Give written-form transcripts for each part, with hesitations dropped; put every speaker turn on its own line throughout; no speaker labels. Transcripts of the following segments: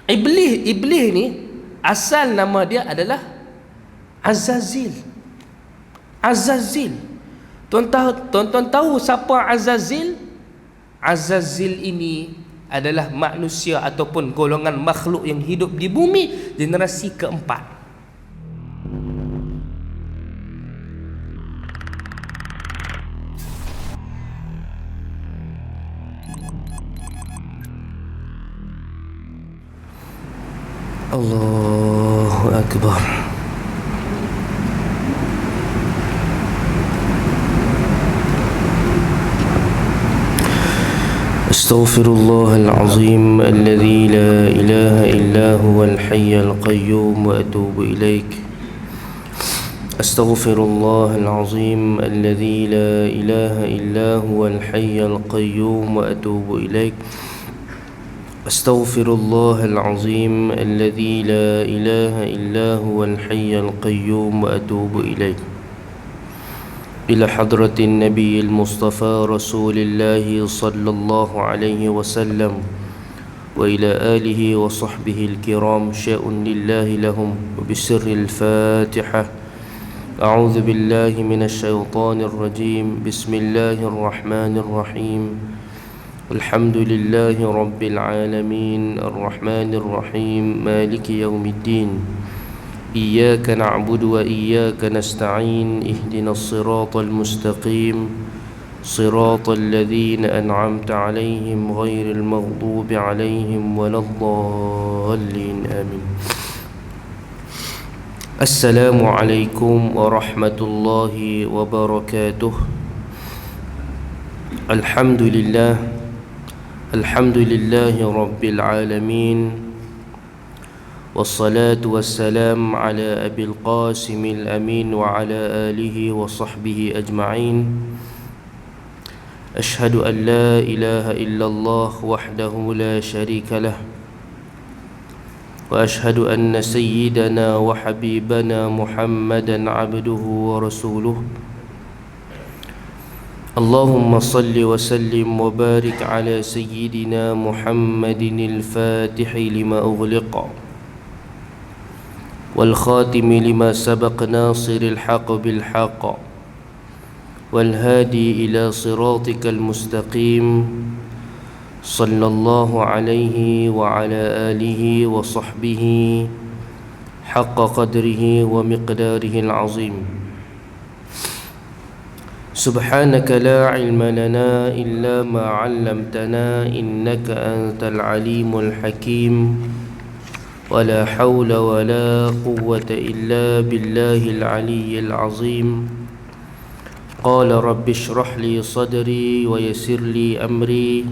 Iblis ni asal nama dia adalah Azazil. Tuan-tuan tahu siapa Azazil? Azazil ini adalah manusia ataupun golongan makhluk yang hidup di bumi generasi keempat. Allahu Akbar. Astaghfirullahal azim alladzi la ilaha illa huwal hayyul qayyum wa atubu ilaik. Astaghfirullahal azim alladzi la ilaha illa huwal hayyul qayyum wa atubu ilaik. أستغفر الله العظيم الذي لا إله إلا هو الحي القيوم وأتوب إليه. إلى حضرة النبي المصطفى رسول الله صلى الله عليه وسلم وإلى آله وصحبه الكرام شاء لله لهم وبسر الفاتحة. أعوذ بالله من الشيطان الرجيم. بسم الله الرحمن الرحيم. الحمد لله رب العالمين الرحمن الرحيم مالك يوم الدين. إياك نعبد وإياك نستعين. اهدنا الصراط المستقيم صراط الذين أنعمت عليهم غير المغضوب عليهم ولا الضالين آمين. السلام عليكم ورحمة الله وبركاته. الحمد لله رب العالمين، والصلاة والسلام على أبي القاسم الأمين وعلى آله وصحبه أجمعين. أشهد أن لا إله إلا الله وحده لا شريك له، وأشهد أن سيدنا وحبيبنا محمدا عبده ورسوله. اللهم صل وسلم وبارك على سيدنا محمد الفاتح لما أغلق والخاتم لما سبق ناصر الحق بالحق والهادي إلى صراطك المستقيم صلى الله عليه وعلى آله وصحبه حق قدره ومقداره العظيم. سبحانك لا علم لنا إلا ما علمتنا إنك أنت العليم الحكيم. ولا حول ولا قوة إلا بالله العلي العظيم. قال رب اشرح لي صدري ويسر لي أمري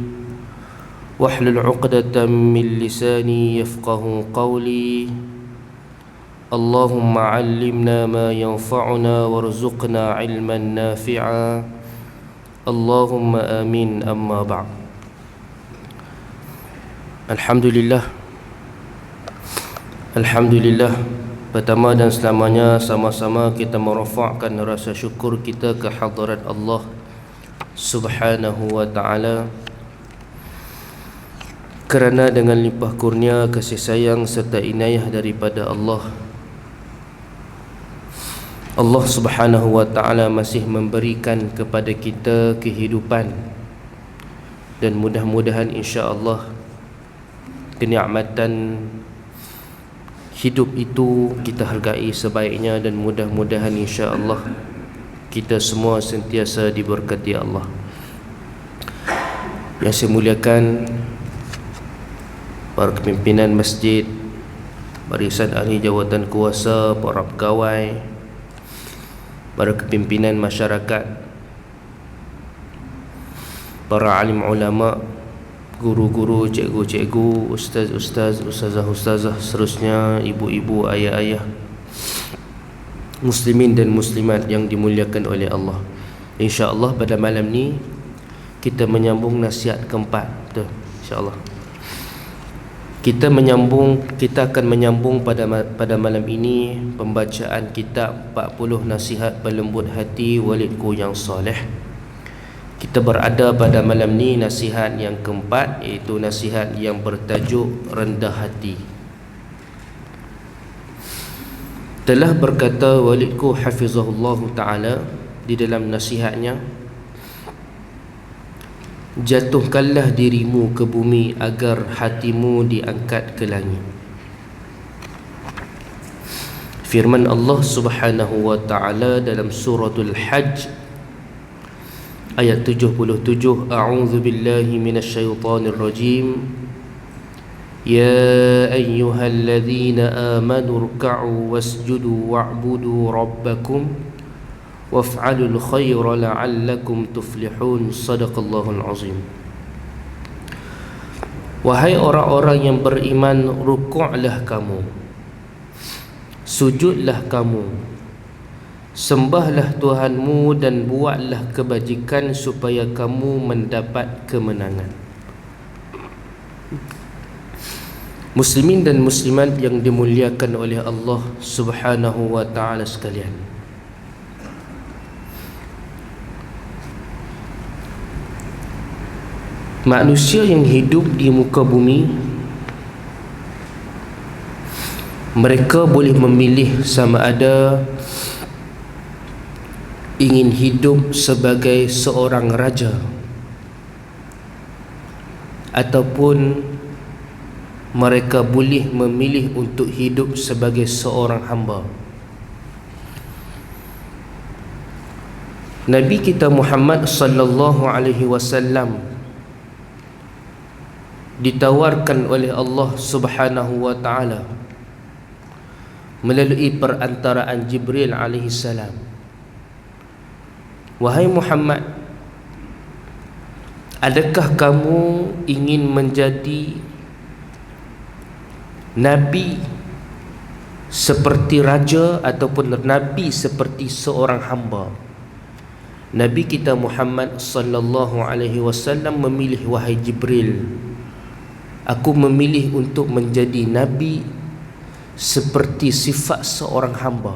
واحلل عقدة من لساني يفقه قولي. اللهم علمنا ما ينفعنا وارزقنا علما نافعا. اللهم آمين. أما بعد. Alhamdulillah, pertama dan selamanya sama-sama kita merafakkan rasa syukur kita ke hadirat Allah Subhanahu wa ta'ala, kerana dengan limpah kurnia, kasih sayang serta inayah daripada Allah Subhanahu wa ta'ala masih memberikan kepada kita kehidupan, dan mudah-mudahan insya-Allah kenikmatan hidup itu kita hargai sebaiknya, dan mudah-mudahan insya-Allah kita semua sentiasa diberkati Allah. Yang saya muliakan para pimpinan masjid, barisan ahli jawatan kuasa, para pegawai, para kepimpinan masyarakat, para alim ulama, guru-guru, cikgu-cikgu, ustaz-ustaz, ustazah-ustazah, seterusnya, ibu-ibu, ayah-ayah, muslimin dan muslimat yang dimuliakan oleh Allah. InsyaAllah pada malam ni kita menyambung nasihat keempat. Betul, insyaAllah kita akan menyambung pada malam ini pembacaan kitab 40 Nasihat Pelembut Hati Walidku yang Soleh. Kita berada pada malam ni nasihat yang keempat, iaitu nasihat yang bertajuk rendah hati. Telah berkata walidku hafizahullah ta'ala di dalam nasihatnya, jatuhkanlah dirimu ke bumi agar hatimu diangkat ke langit. Firman Allah Subhanahu wa ta'ala dalam suratul Hajj ayat 77, a'udzu billahi minasyaitonir rajim. Ya ayyuhalladzina amanu ruk'u wasjudu wa'budu rabbakum waf'alul khaira la'allakum tuflihun. Sadaqallahul azim. Wahai orang-orang yang beriman, rukuklah kamu, sujudlah kamu, sembahlah Tuhanmu dan buatlah kebajikan supaya kamu mendapat kemenangan. Muslimin dan muslimat yang dimuliakan oleh Allah Subhanahu wa ta'ala sekalian, manusia yang hidup di muka bumi, mereka boleh memilih sama ada ingin hidup sebagai seorang raja ataupun mereka boleh memilih untuk hidup sebagai seorang hamba. Nabi kita Muhammad sallallahu alaihi wasallam ditawarkan oleh Allah Subhanahu wa ta'ala melalui perantaraan Jibril alaihi salam, wahai Muhammad, adakah kamu ingin menjadi nabi seperti raja ataupun nabi seperti seorang hamba? Nabi kita Muhammad sallallahu alaihi wasallam memilih, wahai Jibril, aku memilih untuk menjadi nabi seperti sifat seorang hamba.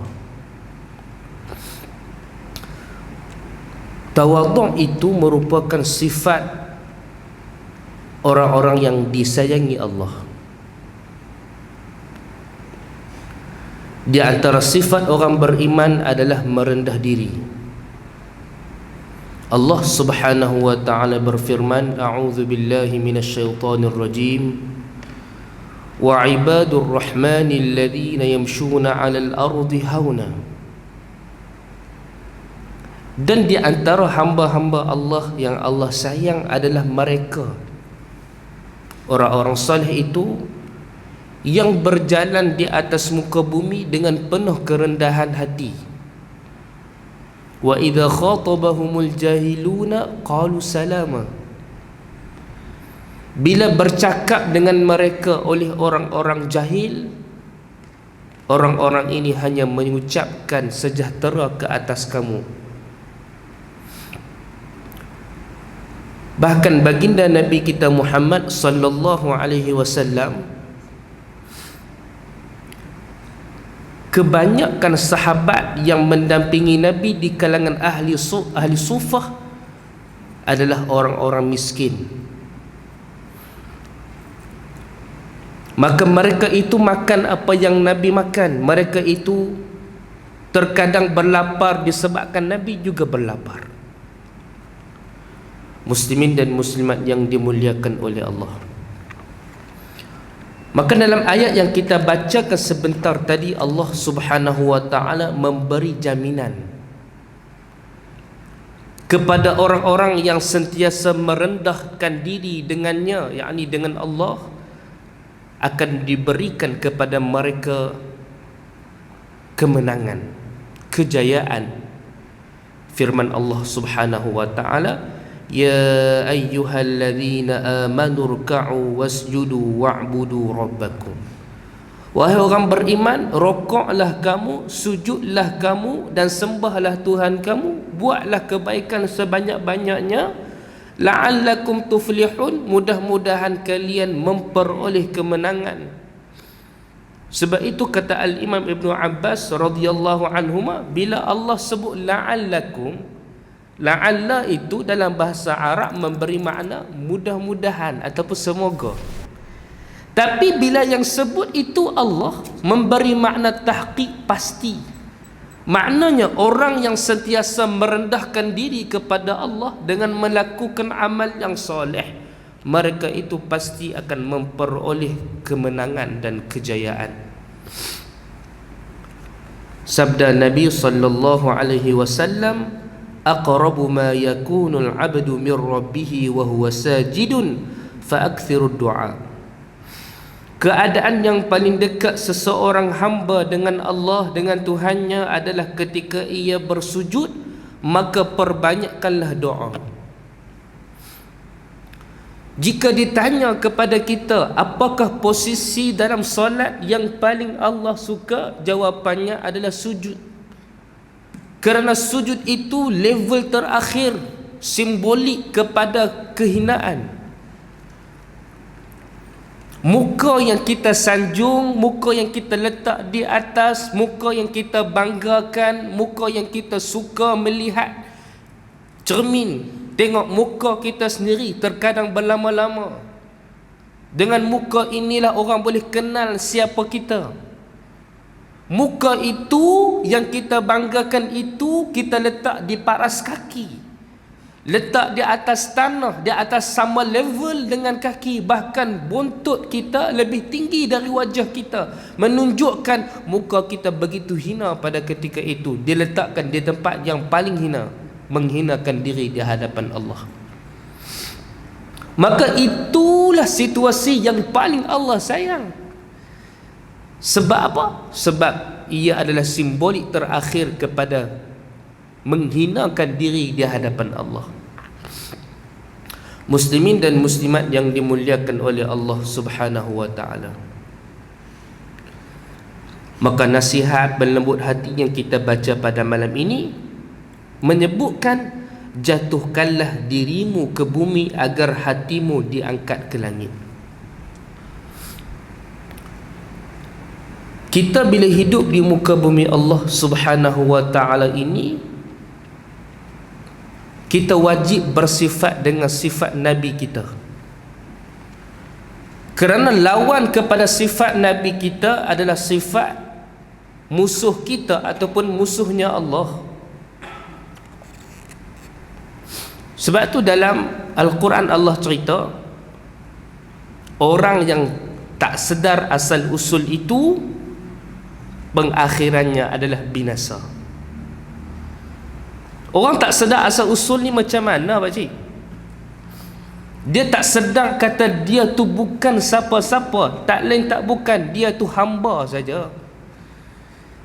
Tawadhu' itu merupakan sifat orang-orang yang disayangi Allah. Di antara sifat orang beriman adalah merendah diri. Allah Subhanahu wa ta'ala berfirman, a'udzu billahi minasyaitonir rajim, wa ibadur rahmanil ladzina yamshuna 'alal ardi hauna. Dan di antara hamba-hamba Allah yang Allah sayang adalah mereka, orang-orang saleh itu, yang berjalan di atas muka bumi dengan penuh kerendahan hati. Wa idza khatabahumul jahiluna qalu salama. Bila bercakap dengan mereka oleh orang-orang jahil, orang-orang ini hanya mengucapkan sejahtera ke atas kamu. Bahkan baginda Nabi kita Muhammad sallallahu alaihi wasallam, kebanyakan sahabat yang mendampingi Nabi di kalangan ahli sufah adalah orang-orang miskin. Maka mereka itu makan apa yang Nabi makan. Mereka itu terkadang berlapar disebabkan Nabi juga berlapar. Muslimin dan muslimat yang dimuliakan oleh Allah, maka dalam ayat yang kita bacakan sebentar tadi, Allah Subhanahu wa ta'ala memberi jaminan kepada orang-orang yang sentiasa merendahkan diri dengannya, yakni dengan Allah, akan diberikan kepada mereka kemenangan, kejayaan. Firman Allah Subhanahu wa ta'ala, ya ayyuhalladzina amanu ruk'u wasjudu wa'budu rabbakum. Wahai orang beriman, rukuklah kamu, sujudlah kamu dan sembahlah Tuhan kamu, buatlah kebaikan sebanyak-banyaknya, la'allakum tuflihun, mudah-mudahan kalian memperoleh kemenangan. Sebab itu kata Al-Imam Ibn Abbas radhiyallahu anhuma, bila Allah sebut la'allakum, La'alla itu dalam bahasa Arab memberi makna mudah-mudahan ataupun semoga. Tapi bila yang sebut itu Allah, memberi makna tahqiq, pasti. Maknanya orang yang sentiasa merendahkan diri kepada Allah dengan melakukan amal yang soleh, mereka itu pasti akan memperoleh kemenangan dan kejayaan. Sabda Nabi sallallahu alaihi wasallam, aqrabu ma yakunul 'abdu min rabbih wa huwa sajidun fa aktsirud du'a. Keadaan yang paling dekat seseorang hamba dengan Allah, dengan Tuhannya adalah ketika ia bersujud, maka perbanyakkanlah doa. Jika ditanya kepada kita apakah posisi dalam solat yang paling Allah suka, jawapannya adalah sujud. Kerana sujud itu level terakhir, simbolik kepada kehinaan. Muka yang kita sanjung, muka yang kita letak di atas, muka yang kita banggakan, muka yang kita suka melihat. Cermin, tengok muka kita sendiri terkadang berlama-lama. Dengan muka inilah orang boleh kenal siapa kita. Muka itu yang kita banggakan itu kita letak di paras kaki, letak di atas tanah, di atas sama level dengan kaki. Bahkan buntut kita lebih tinggi dari wajah kita, menunjukkan muka kita begitu hina pada ketika itu. Diletakkan di tempat yang paling hina, menghinakan diri di hadapan Allah. Maka itulah situasi yang paling Allah sayang. Sebab apa? Sebab ia adalah simbolik terakhir kepada menghinakan diri di hadapan Allah. Muslimin dan muslimat yang dimuliakan oleh Allah Subhanahu wa taala. Maka nasihat berlembut hati yang kita baca pada malam ini menyebutkan, jatuhkanlah dirimu ke bumi agar hatimu diangkat ke langit. Kita bila hidup di muka bumi Allah Subhanahu wa taala ini, kita wajib bersifat dengan sifat Nabi kita. Kerana lawan kepada sifat Nabi kita adalah sifat musuh kita ataupun musuhnya Allah. Sebab tu dalam Al-Quran Allah cerita, orang yang tak sedar asal usul itu, pengakhirannya adalah binasa. Orang tak sedar asal usul ni macam mana pakcik? Dia tak sedar kata dia tu bukan siapa-siapa, tak lain tak bukan, dia tu hamba saja.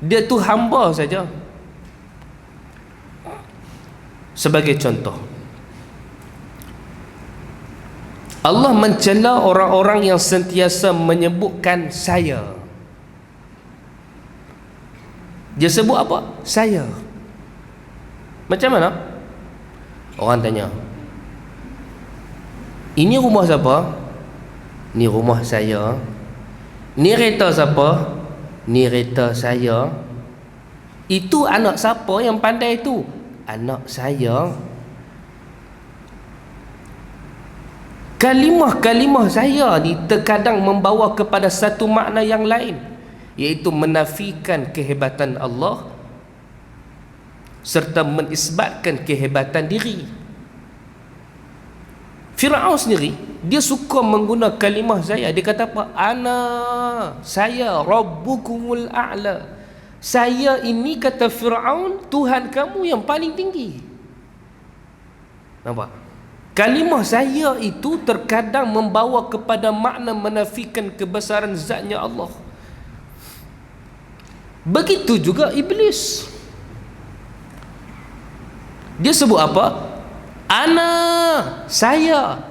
Dia tu hamba saja. Sebagai contoh, Allah mencela orang-orang yang sentiasa menyebutkan saya. Dia sebut apa? Saya. Macam mana? Orang tanya, ini rumah siapa? Ni rumah saya. Ni kereta siapa? Ni kereta saya. Itu anak siapa yang pandai itu? Anak saya. Kalimah-kalimah saya ni terkadang membawa kepada satu makna yang lain, iaitu menafikan kehebatan Allah serta menisbatkan kehebatan diri. Fir'aun sendiri, dia suka menggunakan kalimah saya. Dia kata apa? Ana, saya Rabbukumul A'la. Saya ini, kata Fir'aun, Tuhan kamu yang paling tinggi. Nampak? Kalimah saya itu terkadang membawa kepada makna menafikan kebesaran zatnya Allah. Begitu juga iblis. Dia sebut apa? Ana, saya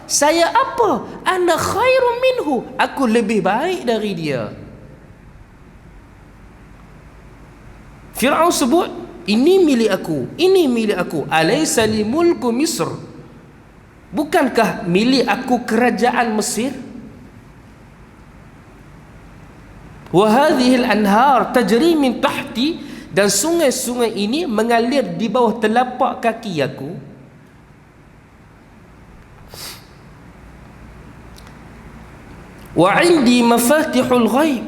apa? Ana khairun minhu, aku lebih baik dari dia. Fir'aun sebut, ini milik aku, ini milik aku. Alaysa li mulku Misr, bukankah milik aku kerajaan Mesir? Wa hadhil anhar tajri min tahti, dan sungai-sungai ini mengalir di bawah telapak kaki aku. Wa indi mafatihul ghaib.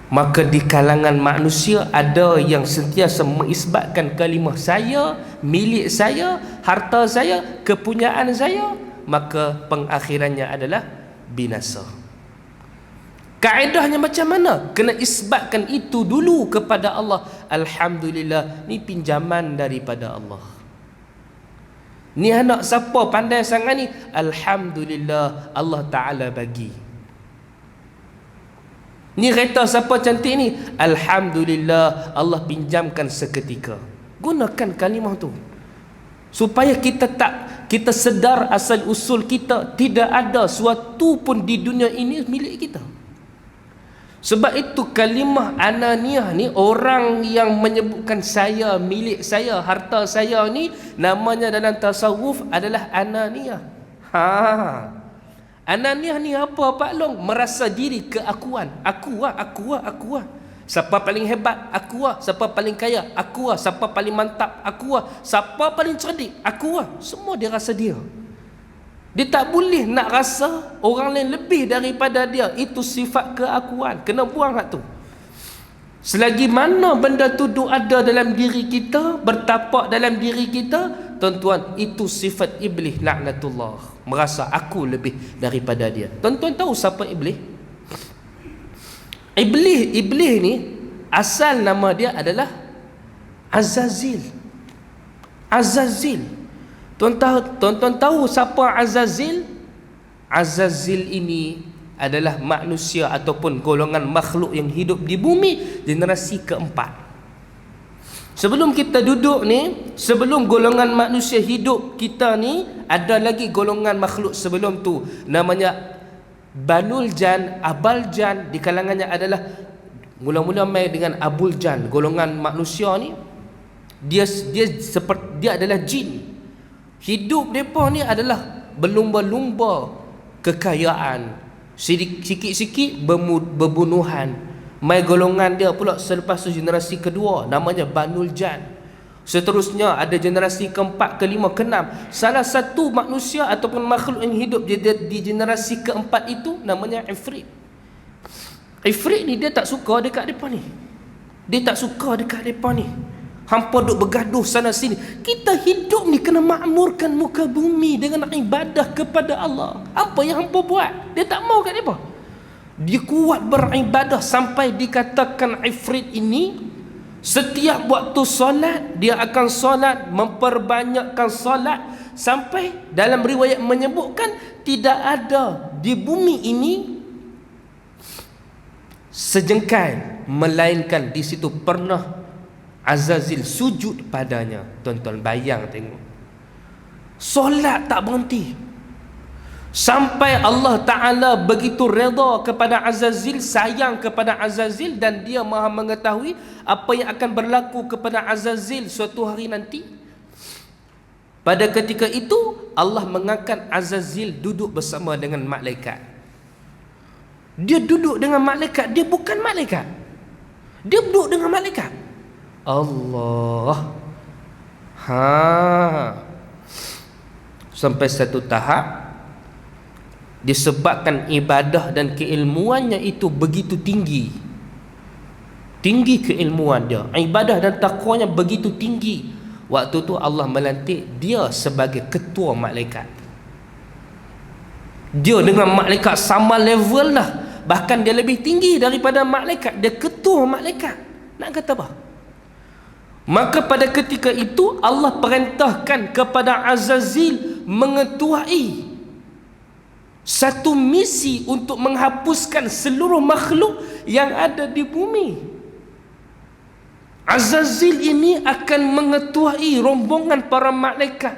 Maka di kalangan manusia ada yang sentiasa mengisbatkan kalimah saya, milik saya, harta saya, kepunyaan saya, maka pengakhirannya adalah binasa. Kaedahnya macam mana? Kena isbatkan itu dulu kepada Allah. Alhamdulillah, ni pinjaman daripada Allah. Ni anak siapa pandai sangat ni? Alhamdulillah, Allah Ta'ala bagi. Ni kereta siapa cantik ni? Alhamdulillah, Allah pinjamkan seketika. Gunakan kalimah tu supaya kita sedar asal usul kita. Tidak ada suatu pun di dunia ini milik kita. Sebab itu kalimah ananiyah ni, orang yang menyebutkan saya, milik saya, harta saya ni, namanya dalam tasawuf adalah ananiyah. Ananiyah ni apa Pak Long? Merasa diri keakuan. Aku lah. Siapa paling hebat? Aku lah. Siapa paling kaya? Aku lah. Siapa paling mantap? Aku lah. Siapa paling cerdik? Aku lah. Semua dia rasa dia. Dia tak boleh nak rasa orang lain lebih daripada dia. Itu sifat keakuan. Kena buang hak tu. Selagi mana benda tu ada dalam diri kita, bertapak dalam diri kita, tuan-tuan, itu sifat iblis laknatullah. Merasa aku lebih daripada dia. Tuan-tuan tahu siapa iblis? Iblis ni asal nama dia adalah Azazil. Azazil. Tuan-tuan tahu siapa Azazil? Azazil ini adalah manusia ataupun golongan makhluk yang hidup di bumi generasi keempat. Sebelum kita duduk ni, sebelum golongan manusia hidup kita ni, ada lagi golongan makhluk sebelum tu, namanya Banul Jan, Abal Jan. Di kalangannya adalah mula-mula main dengan Abul Jan. Golongan manusia ni dia adalah jin. Hidup mereka ni adalah berlumba-lumba kekayaan, sikit-sikit berbunuhan. Mai golongan dia pula selepas tu generasi kedua, namanya Banul Jan. Seterusnya ada generasi keempat, kelima, keenam. Salah satu manusia ataupun makhluk yang hidup di generasi keempat itu namanya Ifrit. Ifrit ni dia tak suka dekat depan ni. Dia tak suka dekat depan ni. Hampa duk bergaduh sana sini. Kita hidup ni kena makmurkan muka bumi dengan ibadah kepada Allah. Apa yang hampa buat? Dia tak mau kat depa. Dia kuat beribadah sampai dikatakan Ifrit ini setiap waktu solat dia akan solat, memperbanyakkan solat, sampai dalam riwayat menyebutkan tidak ada di bumi ini sejengkal melainkan di situ pernah Azazil sujud padanya. Tuan-tuan bayang tengok, solat tak berhenti. Sampai Allah Ta'ala begitu redha kepada Azazil, sayang kepada Azazil, dan dia maha mengetahui apa yang akan berlaku kepada Azazil suatu hari nanti. Pada ketika itu Allah mengangkat Azazil duduk bersama dengan malaikat. Dia duduk dengan malaikat. Dia bukan malaikat, dia duduk dengan malaikat. Allah. Sampai satu tahap disebabkan ibadah dan keilmuannya itu begitu tinggi. Tinggi keilmuan dia, ibadah dan takwanya begitu tinggi. Waktu tu Allah melantik dia sebagai ketua malaikat. Dia dengan malaikat sama level lah. Bahkan dia lebih tinggi daripada malaikat. Dia ketua malaikat. Nak kata apa? Maka pada ketika itu Allah perintahkan kepada Azazil mengetuai satu misi untuk menghapuskan seluruh makhluk yang ada di bumi. Azazil ini akan mengetuai rombongan para malaikat,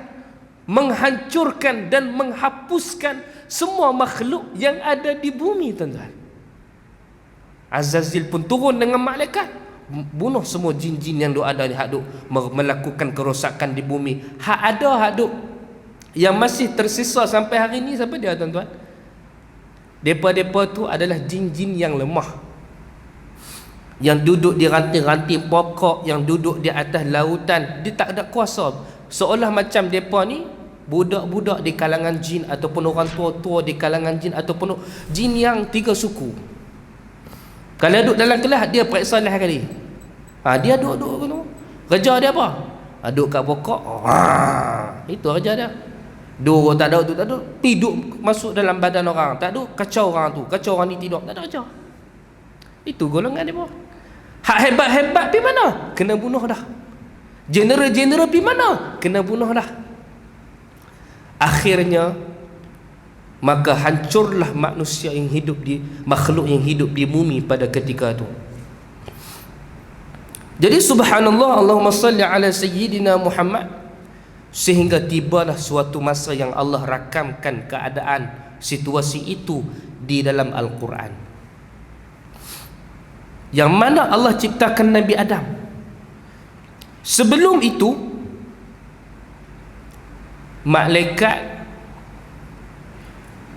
menghancurkan dan menghapuskan semua makhluk yang ada di bumi, tuan-tuan. Azazil pun turun dengan malaikat, bunuh semua jin-jin yang ada hak duk melakukan kerosakan di bumi. Hak ada yang masih tersisa sampai hari ni siapa dia, tuan-tuan? Depa-depa tu adalah jin-jin yang lemah, yang duduk di ranting-ranting pokok, yang duduk di atas lautan. Dia tak ada kuasa. Seolah macam depa ni budak-budak di kalangan jin ataupun orang tua-tua di kalangan jin ataupun jin yang 3 suku. Kalau duduk dalam kelas, dia periksa lah kali. Dia duduk tu. Kerja dia apa? Duduk kat pokok. Itu kerja dia. Duduk tak ada tu, tak ada. Tidur masuk dalam badan orang. Tak ada, kacau orang tu. Kacau orang ni tidur. Tak ada kerja. Itu golongan dia apa? Hak hebat-hebat pergi mana? Kena bunuh dah. General-general pergi mana? Kena bunuh dah. Akhirnya maka hancurlah manusia yang hidup di, makhluk yang hidup di bumi pada ketika itu. Jadi subhanallah, Allahumma salli ala sayyidina Muhammad, sehingga tibalah suatu masa yang Allah rakamkan keadaan situasi itu di dalam Al-Quran, yang mana Allah ciptakan Nabi Adam. Sebelum itu malaikat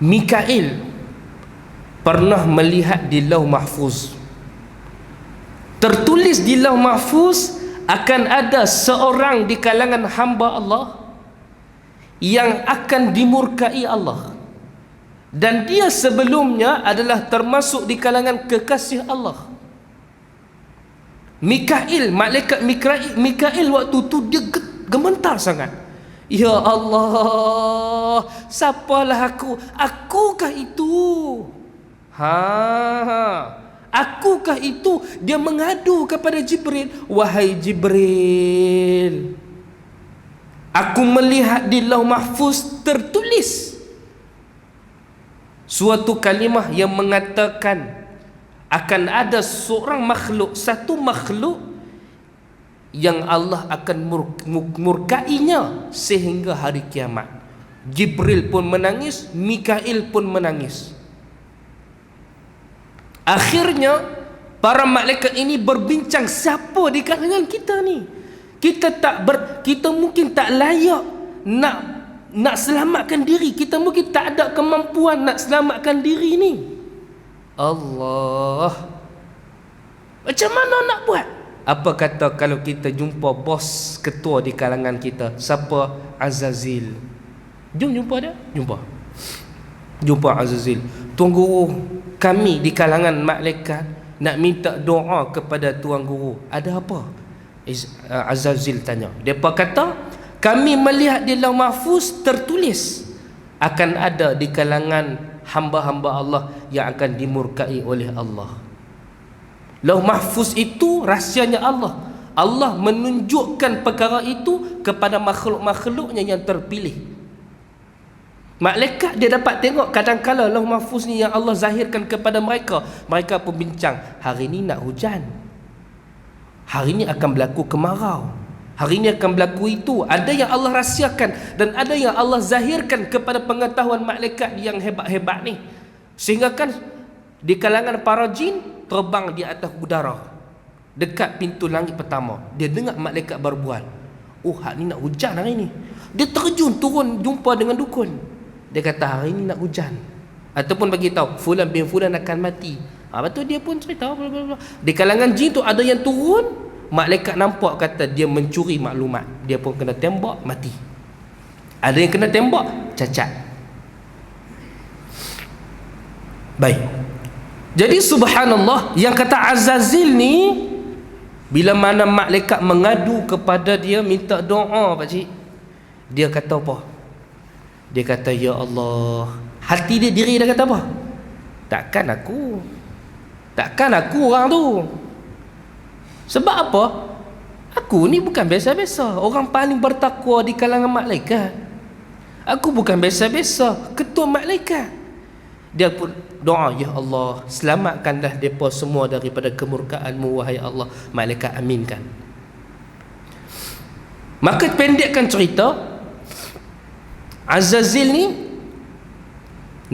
Mikail pernah melihat di Lauh Mahfuz, tertulis di Lauh Mahfuz akan ada seorang di kalangan hamba Allah yang akan dimurkai Allah, dan dia sebelumnya adalah termasuk di kalangan kekasih Allah. Mikail, malaikat Mikail waktu tu dia gemetar sangat. Ya Allah, siapalah aku? Akukah itu? Akukah itu? Dia mengadu kepada Jibril. Wahai Jibril, aku melihat di Lauh Mahfuz tertulis suatu kalimah yang mengatakan akan ada seorang makhluk, satu makhluk yang Allah akan murkainya sehingga hari kiamat. Jibril pun menangis, Mikail pun menangis. Akhirnya para malaikat ini berbincang, siapa di kalangan kita ni? Kita mungkin tak layak nak selamatkan diri. Kita mungkin tak ada kemampuan nak selamatkan diri ni. Allah, macam mana nak buat? Apa kata kalau kita jumpa bos ketua di kalangan kita? Siapa? Azazil. Jom jumpa dia. Jumpa Azazil. Tuan guru kami di kalangan malaikat nak minta doa kepada tuan guru. Ada apa? Azazil tanya. Depa kata, kami melihat di Lauh Mahfuz tertulis akan ada di kalangan hamba-hamba Allah yang akan dimurkai oleh Allah. Lauh Mahfuz itu rahsianya Allah. Allah menunjukkan perkara itu kepada makhluk-makhluknya yang terpilih. Malaikat dia dapat tengok kadang-kala Lauh Mahfuz ni yang Allah zahirkan kepada mereka. Mereka pun bincang, hari ni nak hujan, hari ni akan berlaku kemarau, hari ni akan berlaku itu. Ada yang Allah rahsiakan dan ada yang Allah zahirkan kepada pengetahuan malaikat yang hebat-hebat ni. Sehingga kan di kalangan para jin terbang di atas udara dekat pintu langit pertama, dia dengar malaikat berbual, oh hak ni nak hujan hari ni. Dia terjun turun jumpa dengan dukun. Dia kata hari ni nak hujan, ataupun bagi tahu fulan bin fulan akan mati. Betul, dia pun cerita bla bla bla. Di kalangan jin tu ada yang turun, malaikat nampak kata dia mencuri maklumat, dia pun kena tembak mati. Ada yang kena tembak cacat. Baik. Jadi subhanallah, yang kata Azazil ni, bila mana malaikat mengadu kepada dia minta doa, pakcik, dia kata apa? Dia kata, ya Allah. Hati dia, diri dia kata apa? Takkan aku orang tu. Sebab apa? Aku ni bukan biasa-biasa, orang paling bertakwa di kalangan malaikat. Aku bukan biasa-biasa, ketua malaikat. Dia pun doa, ya Allah, selamatkanlah mereka semua daripada kemurkaan-Mu, wahai Allah. Malaikat aminkan. Maka pendekkan cerita, Azazil ni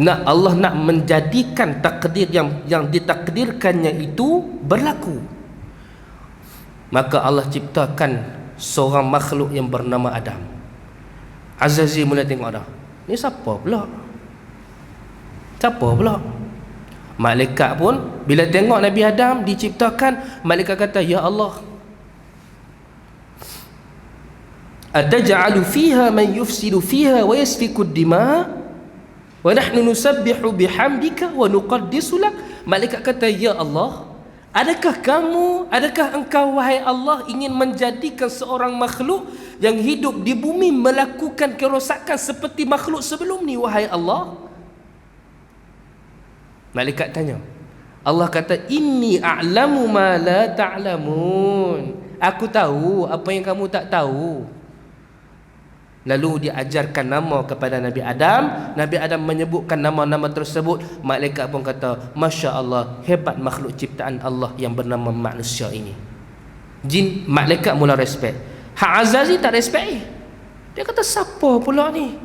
Allah nak menjadikan takdir yang ditakdirkannya itu berlaku. Maka Allah ciptakan seorang makhluk yang bernama Adam. Azazil mula tengok dah, ni siapa pula? Malaikat pun bila tengok Nabi Adam diciptakan, malaikat kata, ya Allah, ataj'alu fiha man yufsidu fiha wa yasfiku ad-dima wa nahnu nusabbihu bihamdika wa nuqaddisu lak. Malaikat kata, ya Allah, adakah engkau wahai Allah ingin menjadikan seorang makhluk yang hidup di bumi melakukan kerosakan seperti makhluk sebelum ni wahai Allah? Malaikat tanya. Allah kata, inni a'lamu ma la ta'lamun. Aku tahu apa yang kamu tak tahu. Lalu dia ajarkan nama kepada Nabi Adam. Nabi Adam menyebutkan nama-nama tersebut. Malaikat pun kata, Masya Allah, hebat makhluk ciptaan Allah yang bernama manusia ini. Jin, malaikat mula respect. Hak Azazil tak respect. Dia kata, siapa pula ni?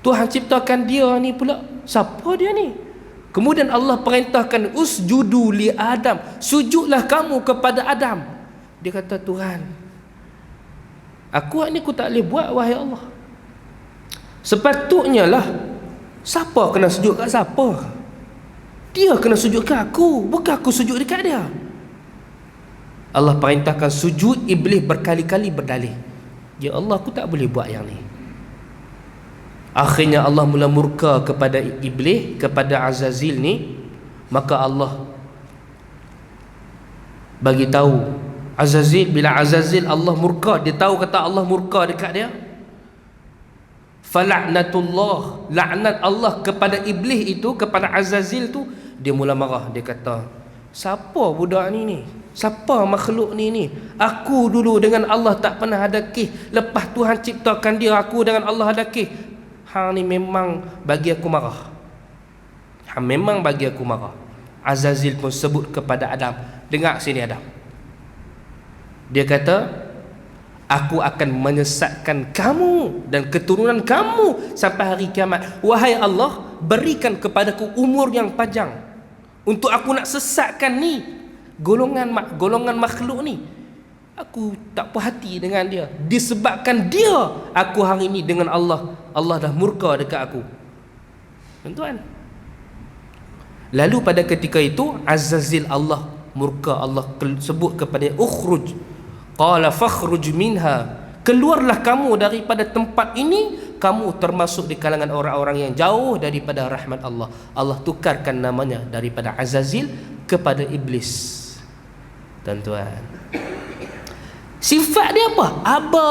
Tuhan ciptakan dia ni pula. Siapa dia ni? Kemudian Allah perintahkan, usjudu li Adam, sujudlah kamu kepada Adam. Dia kata, Tuhan, aku ni aku tak boleh buat wahai Allah. Sepatutnya lah, siapa kena sujud kat siapa? Dia kena sujud kat aku, bukan aku sujud dekat dia. Allah perintahkan sujud. Iblis berkali-kali berdalih, ya Allah, aku tak boleh buat yang ni. Akhirnya Allah mula murka kepada Iblis, kepada Azazil ni. Maka Allah bagi tahu Azazil, bila Azazil Allah murka, dia tahu kata Allah murka dekat dia. Fala'natullah, laknat Allah kepada Iblis itu, kepada Azazil tu. Dia mula marah. Dia kata, siapa budak ni? Siapa makhluk ni? Aku dulu dengan Allah tak pernah ada kes. Lepas Tuhan ciptakan dia, aku dengan Allah ada kes. Hang ni memang bagi aku marah. Hang memang bagi aku marah. Azazil pun sebut kepada Adam, dengar sini Adam. Dia kata, aku akan menyesatkan kamu dan keturunan kamu sampai hari kiamat. Wahai Allah, berikan kepadaku umur yang panjang untuk aku nak sesatkan ni golongan makhluk ni. Aku tak puas hati dengan dia. Disebabkan dia, aku hari ini dengan Allah dah murka dekat aku. Tuan-tuan, lalu pada ketika itu Azazil Allah murka. Allah sebut kepada dia, ukhruj. Qala fakhruj minha, keluarlah kamu daripada tempat ini. Kamu termasuk di kalangan orang-orang yang jauh daripada rahmat Allah. Allah tukarkan namanya daripada Azazil kepada Iblis. Tuan-tuan, sifat dia apa? Aba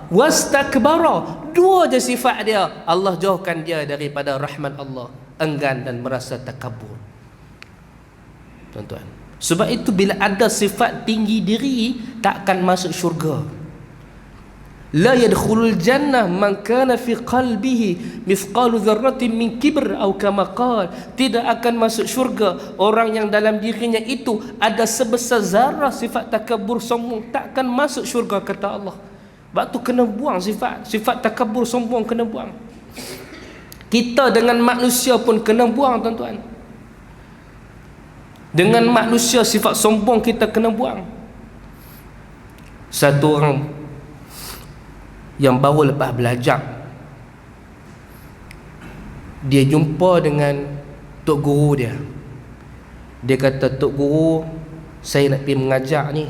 wastakbara. Dua je sifat dia. Allah jauhkan dia daripada rahmat Allah. Enggan dan merasa takabur. Tuan-tuan, sebab itu bila ada sifat tinggi diri, takkan masuk syurga. La yadkhulul jannah man kana fi qalbihi mithqalu dzarratin min kibr atau kama qala. Tidak akan masuk syurga orang yang dalam dirinya itu ada sebesar zarah sifat takabur sombong. Takkan masuk syurga, kata Allah. Sebab tu kena buang sifat takabur sombong, kena buang. Kita dengan manusia pun kena buang, tuan-tuan. Dengan manusia sifat sombong kita kena buang. Satu orang yang baru lepas belajar, dia jumpa dengan tok guru dia. Dia kata, tok guru, saya nak pergi mengajar ni.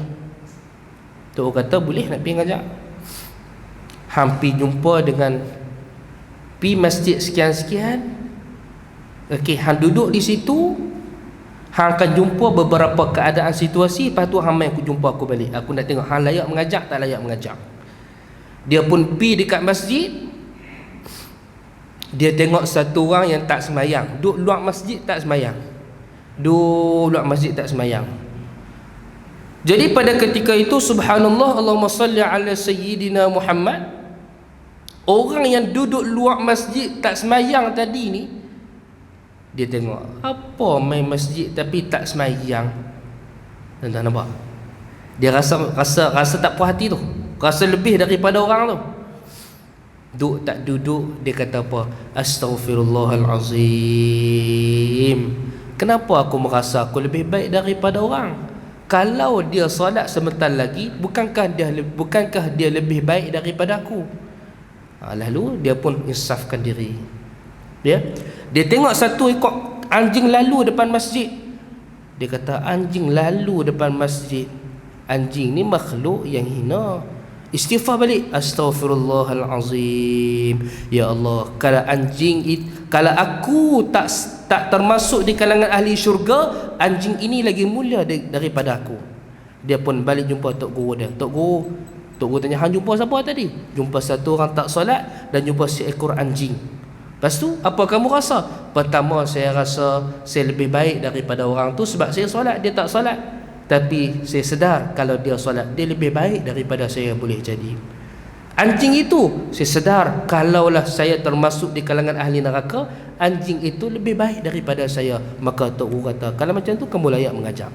Tok guru kata, boleh, nak pergi mengajar. Hampir jumpa dengan pergi masjid sekian-sekian. Okey, hang duduk di situ, hang akan jumpa beberapa keadaan situasi. Lepas tu hang main aku jumpa aku balik. Aku nak tengok hang layak mengajar tak layak mengajar. Dia pun pergi dekat masjid. Dia tengok satu orang yang tak semayang, duduk luar masjid tak semayang. Duduk luar masjid tak semayang. Jadi pada ketika itu, subhanallah, Allahumma salli ala sayyidina Muhammad, orang yang duduk luar masjid tak semayang tadi ni, dia tengok, apa main masjid tapi tak semayang. Tuan-tuan nampak? Dia rasa tak puas hati tu. Rasa lebih daripada orang tu. Duduk tak duduk, dia kata apa? Astaghfirullahalazim. Kenapa aku merasa aku lebih baik daripada orang? Kalau dia solat sebentar lagi, bukankah dia lebih baik daripada aku? Lalu dia pun insafkan diri. Dia tengok satu ekor anjing lalu depan masjid. Dia kata, anjing lalu depan masjid. Anjing ni makhluk yang hina. Istighfar balik, astaghfirullahalazim. Ya Allah, kalau kalau aku tak termasuk di kalangan ahli syurga, anjing ini lagi mulia daripada aku. Dia pun balik jumpa tok guru dia. Tok guru tanya, hang jumpa siapa tadi? Jumpa satu orang tak solat dan jumpa seekor anjing. Lepas tu, apa kamu rasa? Pertama, saya rasa saya lebih baik daripada orang tu sebab saya solat, dia tak solat. Tapi saya sedar kalau dia solat, dia lebih baik daripada saya boleh jadi. Anjing itu, saya sedar kalaulah saya termasuk di kalangan ahli neraka, anjing itu lebih baik daripada saya. Maka tok guru kata, kalau macam tu kamu layak mengajar.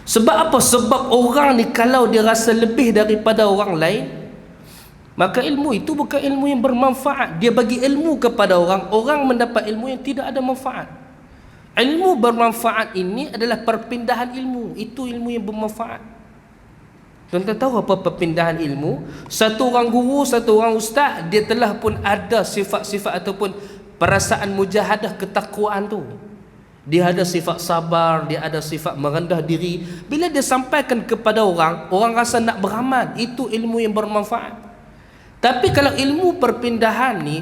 Sebab apa? Sebab orang ni kalau dia rasa lebih daripada orang lain, maka ilmu itu bukan ilmu yang bermanfaat. Dia bagi ilmu kepada orang, orang mendapat ilmu yang tidak ada manfaat. Ilmu bermanfaat ini adalah perpindahan ilmu. Itu ilmu yang bermanfaat. Tuan-tuan tahu apa perpindahan ilmu? Satu orang guru, satu orang ustaz, dia telah pun ada sifat-sifat ataupun perasaan mujahadah, ketakwaan tu. Dia ada sifat sabar, dia ada sifat merendah diri. Bila dia sampaikan kepada orang, orang rasa nak beramal. Itu ilmu yang bermanfaat. Tapi kalau ilmu perpindahan ni,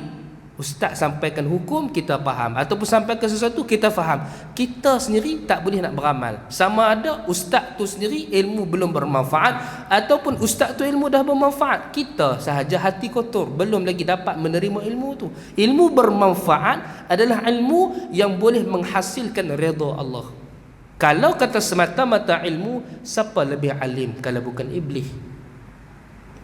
ustaz sampaikan hukum, kita faham, ataupun sampaikan sesuatu, kita faham, kita sendiri tak boleh nak beramal. Sama ada ustaz tu sendiri ilmu belum bermanfaat, ataupun ustaz tu ilmu dah bermanfaat, kita sahaja hati kotor, belum lagi dapat menerima ilmu tu. Ilmu bermanfaat adalah ilmu yang boleh menghasilkan redha Allah. Kalau kata semata-mata ilmu, siapa lebih alim kalau bukan iblis?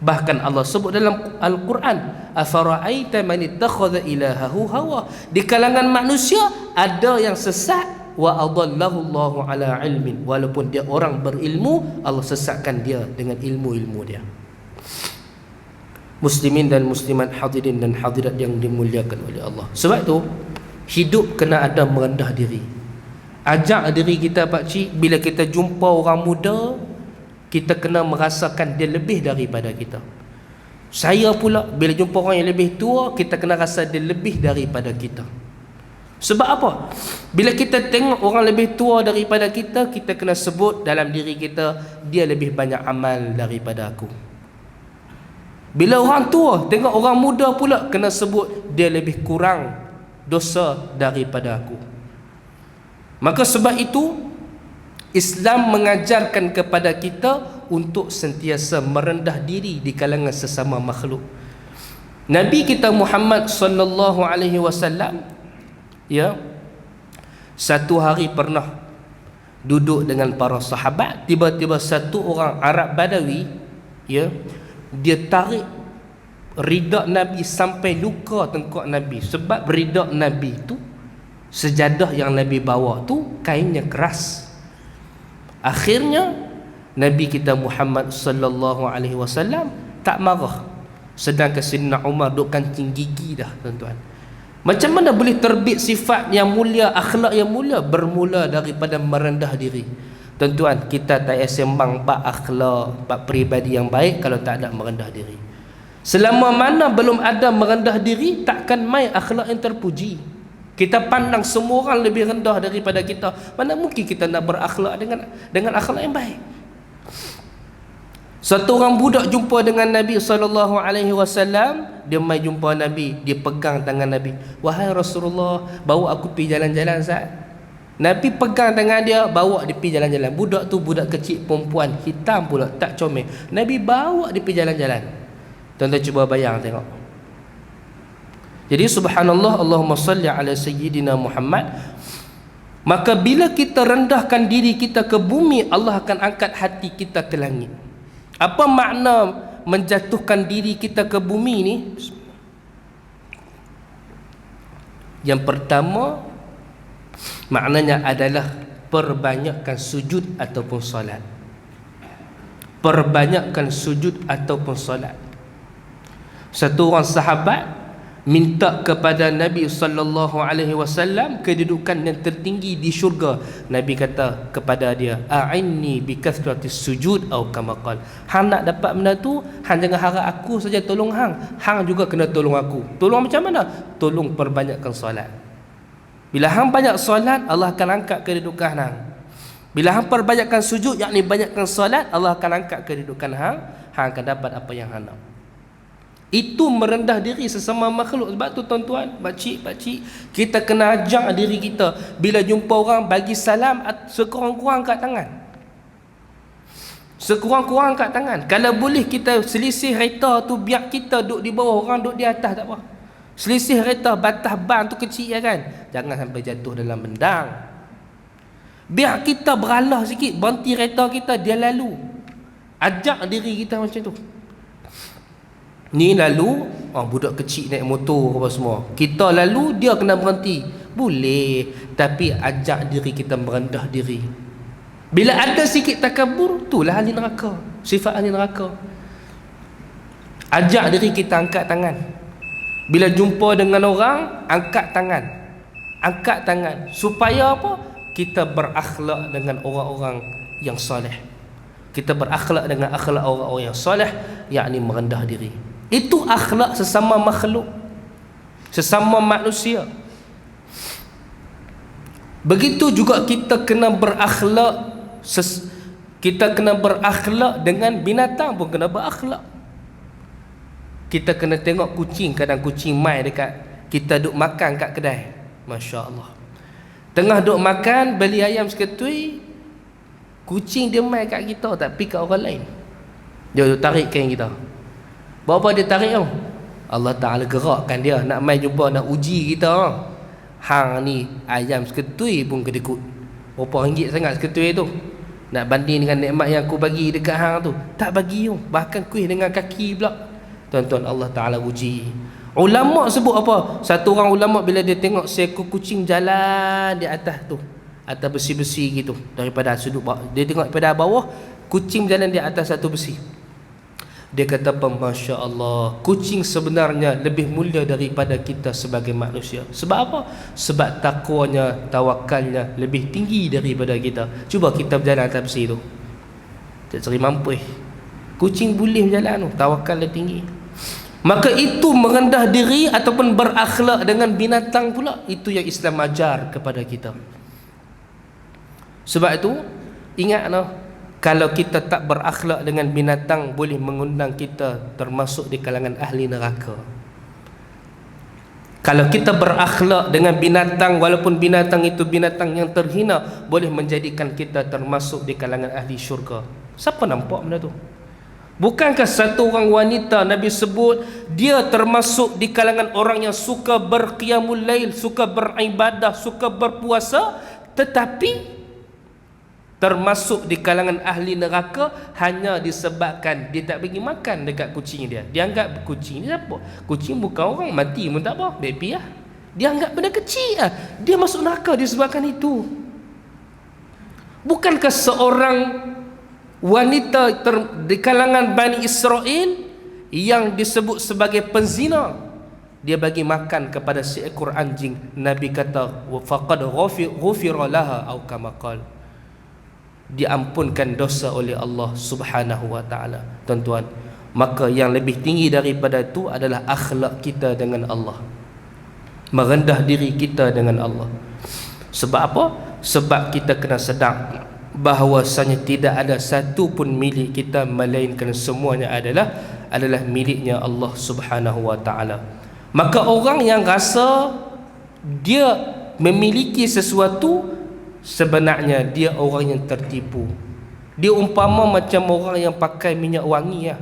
Bahkan Allah sebut dalam Al-Quran, afara'aita man ittakhadha ilahahu hawa. Di kalangan manusia ada yang sesat, wa adallahu Allahu ala ilmin. Walaupun dia orang berilmu, Allah sesatkan dia dengan ilmu-ilmu dia. Muslimin dan muslimat, hadirin dan hadirat yang dimuliakan oleh Allah. Sebab itu hidup kena ada merendah diri. Ajak diri kita pak cik, bila kita jumpa orang muda, kita kena merasakan dia lebih daripada kita. Saya pula bila jumpa orang yang lebih tua, kita kena rasa dia lebih daripada kita. Sebab apa? Bila kita tengok orang lebih tua daripada kita, kita kena sebut dalam diri kita, dia lebih banyak amal daripada aku. Bila orang tua tengok orang muda pula, kena sebut dia lebih kurang dosa daripada aku. Maka sebab itu Islam mengajarkan kepada kita untuk sentiasa merendah diri di kalangan sesama makhluk. Nabi kita Muhammad sallallahu alaihi wasallam, ya, satu hari pernah duduk dengan para sahabat, tiba-tiba satu orang Arab Badawi, ya, dia tarik ridak Nabi sampai luka tengkuk Nabi. Sebab ridak Nabi tu, sejadah yang Nabi bawa tu kainnya keras. Akhirnya Nabi kita Muhammad sallallahu alaihi wasallam tak marah, sedangkan Sayyidina Umar duk kancing gigi dah, tuan-tuan. Macam mana boleh terbit sifat yang mulia, akhlak yang mulia? Bermula daripada merendah diri. Tuan-tuan, kita tak payah sembang bab akhlak, bab peribadi yang baik kalau tak ada merendah diri. Selama mana belum ada merendah diri, takkan mai akhlak yang terpuji. Kita pandang semua orang lebih rendah daripada kita. Mana mungkin kita nak berakhlak dengan akhlak yang baik? Satu orang budak jumpa dengan Nabi SAW, dia mai jumpa Nabi, dia pegang tangan Nabi. Wahai Rasulullah, bawa aku pergi jalan-jalan Zat. Nabi pegang tangan dia, bawa dia pergi jalan-jalan. Budak tu budak kecil, perempuan, hitam pula, tak comel. Nabi bawa dia pergi jalan-jalan. Tuan-tuan cuba bayang tengok. Jadi subhanallah, Allahumma salli ala sayyidina Muhammad. Maka bila kita rendahkan diri kita ke bumi, Allah akan angkat hati kita ke langit. Apa makna menjatuhkan diri kita ke bumi ni? Yang pertama, maknanya adalah perbanyakkan sujud ataupun solat. Perbanyakkan sujud ataupun solat. Satu orang sahabat minta kepada Nabi sallallahu alaihi wasallam kedudukan yang tertinggi di syurga. Nabi kata kepada dia, a'inni bi kathratis sujud atau kama qala. Hang nak dapat benda tu, hang jangan harap aku saja tolong hang, hang juga kena tolong aku. Tolong macam mana? Tolong perbanyakkan solat. Bila hang banyak solat, Allah akan angkat kedudukan hang. Bila hang perbanyakkan sujud, yakni banyakkan solat, Allah akan angkat kedudukan hang. hang akan dapat apa yang hang nak. Itu merendah diri sesama makhluk. Sebab tu tuan-tuan, pakcik, kita kena ajak diri kita bila jumpa orang bagi salam sekurang-kurang angkat tangan. Sekurang-kurang angkat tangan. Kalau boleh kita selisih kereta tu, biar kita duduk di bawah, orang duduk di atas, tak apa. Selisih kereta, batas ban tu kecil ya kan. Jangan sampai jatuh dalam bendang. Biar kita beralah sikit, berhenti kereta kita, dia lalu. Ajak diri kita macam tu. Ni lalu, budak kecil naik motor apa semua. Kita lalu, dia kena berhenti. Boleh, tapi ajak diri kita merendah diri. Bila ada sikit takabur, itulah ahli neraka. Sifat ahli neraka. Ajak diri kita angkat tangan. Bila jumpa dengan orang, angkat tangan. Angkat tangan. Supaya apa? Kita berakhlak dengan orang-orang yang soleh. Kita berakhlak dengan akhlak orang-orang yang soleh, yakni merendah diri. Itu akhlak sesama makhluk, sesama manusia. Begitu juga kita kena berakhlak, kita kena berakhlak dengan binatang pun kena berakhlak. Kita kena tengok kucing, kadang kucing mai dekat kita duk makan kat kedai, Masya Allah. Tengah duk makan, beli ayam seketui, kucing dia mai kat kita, tak pergi kat orang lain. Dia duk tarik kain kita. Berapa dia tarik tau? Allah Ta'ala gerakkan dia nak mai jumpa, nak uji kita. Hang ni ayam seketui pun kedekut. Berapa ringgit sangat seketui tu? Nak banding dengan nikmat yang aku bagi dekat hang tu, tak bagi tu. Bahkan kuih dengan kaki pula. Tuan-tuan, Allah Ta'ala uji. Ulama sebut apa? Satu orang ulama bila dia tengok seekor kucing jalan di atas tu, atas besi-besi gitu, daripada sudut bawah, dia tengok daripada bawah, kucing jalan di atas satu besi. Dia kata, Masya Allah, kucing sebenarnya lebih mulia daripada kita sebagai manusia. Sebab apa? Sebab takwanya, tawakalnya lebih tinggi daripada kita. Cuba kita berjalan atas besi tu, tak cari mampu. Kucing boleh berjalan tu, tawakalnya tinggi. Maka itu merendah diri ataupun berakhlak dengan binatang pula. Itu yang Islam ajar kepada kita. Sebab itu, ingatlah, kalau kita tak berakhlak dengan binatang, boleh mengundang kita termasuk di kalangan ahli neraka. Kalau kita berakhlak dengan binatang, walaupun binatang itu binatang yang terhina, boleh menjadikan kita termasuk di kalangan ahli syurga. Siapa nampak benda tu? Bukankah satu orang wanita Nabi sebut dia termasuk di kalangan orang yang suka berqiyamul lail, suka beribadah, suka berpuasa, tetapi termasuk di kalangan ahli neraka hanya disebabkan dia tak bagi makan dekat kucing dia. Dia anggap kucing ni apa? Kucing bukan orang, mati pun tak apa, baby lah. Dia anggap benda kecil lah. Dia masuk neraka disebabkan itu. Bukankah seorang wanita di kalangan Bani Israel yang disebut sebagai penzina, dia bagi makan kepada seekor anjing, Nabi kata faqad ghufira laha atau kama qala, diampunkan dosa oleh Allah Subhanahu wa taala. Tuan-tuan, maka yang lebih tinggi daripada itu adalah akhlak kita dengan Allah, merendah diri kita dengan Allah. Sebab apa? Sebab kita kena sedar bahawasanya tidak ada satu pun milik kita, melainkan semuanya adalah miliknya Allah Subhanahu wa taala. Maka orang yang rasa dia memiliki sesuatu, sebenarnya dia orang yang tertipu. Dia umpama macam orang yang pakai minyak wangi lah.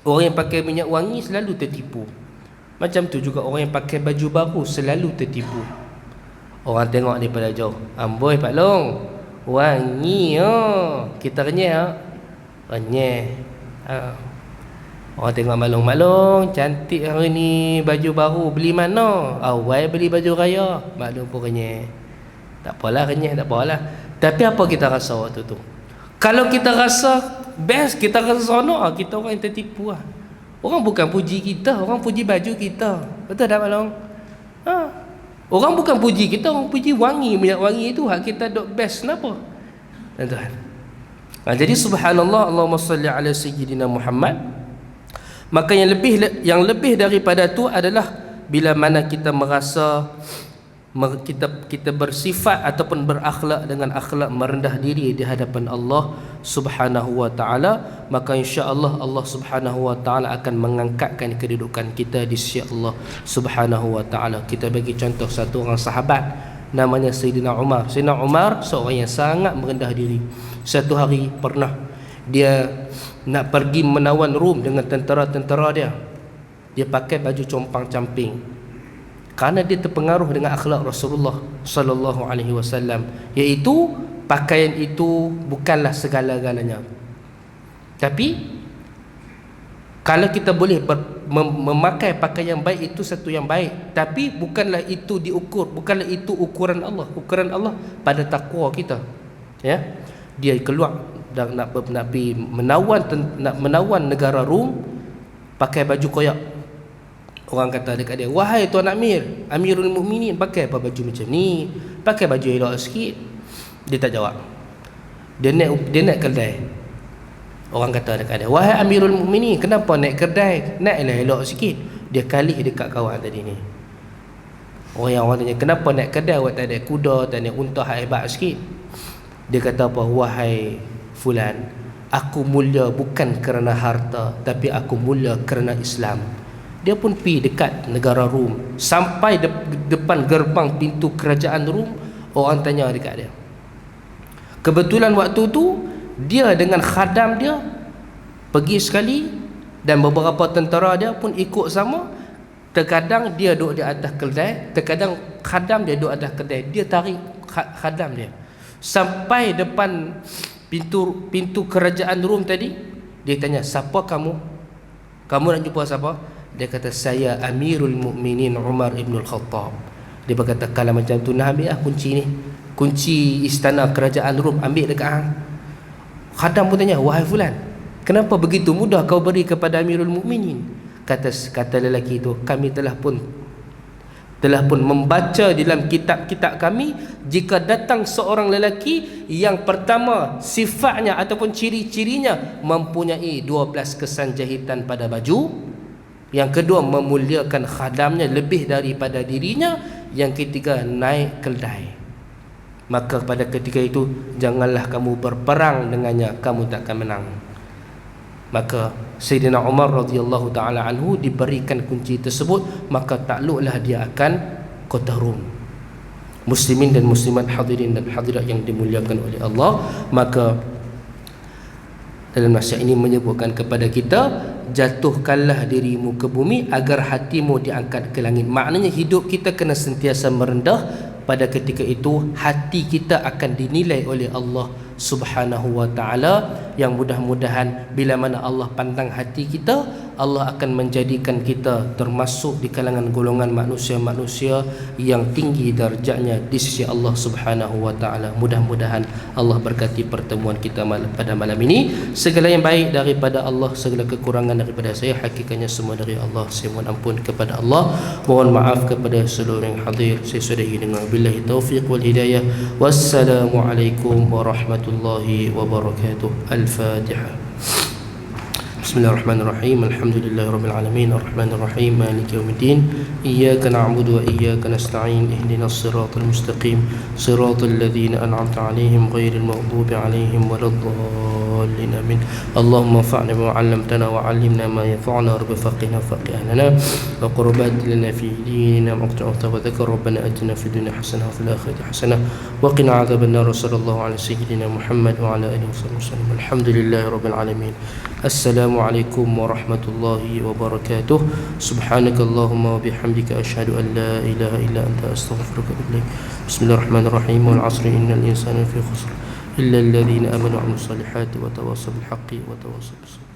Orang yang pakai minyak wangi selalu tertipu. Macam tu juga orang yang pakai baju baru selalu tertipu. Orang tengok daripada jauh, amboi Pak Long, wangi kita renyah renyah. Orang tengok maklong-maklong, cantik hari ni, baju baru, beli mana? Awal beli baju raya, maklum pun renyah. Tak apalah renyah, tak apalah. Tapi apa kita rasa waktu tu? Kalau kita rasa best, kita rasa seronok, kita orang yang tertipu lah. Orang bukan puji kita, orang puji baju kita. Betul tak maklong? Orang bukan puji kita, orang puji wangi, minyak wangi itu hak kita dok best. Kenapa? Tuan-tuan. Jadi subhanallah, Allahumma salli ala sayyidina Muhammad. Maka yang lebih daripada itu adalah bila mana kita merasa kita bersifat ataupun berakhlak dengan akhlak merendah diri di hadapan Allah Subhanahu wa taala, maka insya-Allah Allah Subhanahu wa taala akan mengangkatkan kedudukan kita di sisi Allah Subhanahu wa taala. Kita bagi contoh satu orang sahabat namanya Sayyidina Umar. Sayyidina Umar seorang yang sangat merendah diri. Satu hari pernah dia nak pergi menawan Rom dengan tentera-tentera dia. Dia pakai baju compang-camping kerana dia terpengaruh dengan akhlak Rasulullah sallallahu alaihi wasallam, iaitu pakaian itu bukanlah segala-galanya. Tapi kalau kita boleh memakai pakaian yang baik, itu satu yang baik, tapi bukanlah itu bukanlah itu ukuran Allah. Ukuran Allah pada takwa kita. Ya. Dia keluar nak pergi menawan negara Rom pakai baju koyak. Orang kata dekat dia, wahai Tuan Amir, Amirul Mukminin, pakai apa baju macam ni? Pakai baju elok sikit. Dia tak jawab. Dia naik kedai. Orang kata dekat dia, wahai Amirul Mukminin, kenapa naik kedai? Naiklah elok sikit. Dia kalih dekat kawan tadi ni. Orang tanya, kenapa naik kedai? Awak tak ada kuda, tak ada unta hebat sikit. Dia kata apa? Wahai Fulan, aku mulia bukan kerana harta, tapi aku mulia kerana Islam. Dia pun pergi dekat negara Rom. Sampai depan gerbang pintu kerajaan Rom, orang tanya dekat dia. Kebetulan waktu tu dia dengan khadam dia pergi sekali, dan beberapa tentera dia pun ikut sama. Terkadang dia duduk di atas kedai, terkadang khadam dia duduk atas kedai. Dia tarik khadam dia sampai depan pintu kerajaan Rom tadi. Dia tanya, siapa kamu? Kamu nak jumpa siapa? Dia kata, saya Amirul Mukminin Umar ibn al-Khattab. Dia berkata, kalau macam tu nak ambil kunci ni, kunci istana kerajaan Rom, ambil dekat hang. Khadam pun tanya, wahai Fulan, kenapa begitu mudah kau beri kepada Amirul Mukminin? Kata lelaki itu, kami telah pun membaca dalam kitab-kitab kami, jika datang seorang lelaki yang pertama sifatnya ataupun ciri-cirinya mempunyai 12 kesan jahitan pada baju, yang kedua memuliakan khadamnya lebih daripada dirinya, yang ketiga naik keldai, maka pada ketika itu janganlah kamu berperang dengannya, kamu tak akan menang. Maka Sayyidina Umar radhiyallahu taala anhu diberikan kunci tersebut, maka takluklah dia akan kota Rom. Muslimin dan muslimat, hadirin dan hadirat yang dimuliakan oleh Allah, maka dalam nasihat ini menyebutkan kepada kita, jatuhkanlah dirimu ke bumi agar hatimu diangkat ke langit. Maknanya hidup kita kena sentiasa merendah. Pada ketika itu hati kita akan dinilai oleh Allah Subhanahu wa taala, yang mudah-mudahan bila mana Allah pandang hati kita, Allah akan menjadikan kita termasuk di kalangan golongan manusia-manusia yang tinggi darjatnya di sisi Allah Subhanahu wa taala. Mudah-mudahan Allah berkati pertemuan kita pada malam ini. Segala yang baik daripada Allah, segala kekurangan daripada saya, hakikatnya semua dari Allah. Saya mohon ampun kepada Allah, mohon maaf kepada seluruh yang hadir. Saya sudahi dengan billahi taufiq wal hidayah. Wassalamualaikum warahmatullahi wabarakatuh. Al-Fatihah. Bismillahirrahmanirrahim. Alhamdulillahirabbil alamin, arrahmanir rahim, maliki yaumiddin. Iyyaka na'budu wa iyyaka nasta'in. Ihdinas siratal mustaqim, siratal ladzina an'amta 'alaihim ghairil maghdubi 'alaihim waladdallin. Amin. Allahumma fa'na bima 'allamtana wa 'allimna ma yanfa'una wa faqihna faqihna wa qurbat lana fi dinina maqta'ta wa dzakar rabbana atina fid dunya hasanah wa fil akhirati hasanah wa qina 'adzaban nar. Sallallahu 'ala sayyidina Muhammad wa 'ala alihi wasallam. Alhamdulillahirabbil alamin. Assalamualaikum warahmatullahi wabarakatuh. Subhanakallahumma wa bihamdika asyhadu an la ilaha illa anta astaghfiruka wa atubu ilaik. Bismillahirrahmanirrahim. Wal 'asri innal insana fi khusr illa alladhina amanu wa 'amilus solihati wa tawassaw bil haqqi wa tawassaw bis sabr.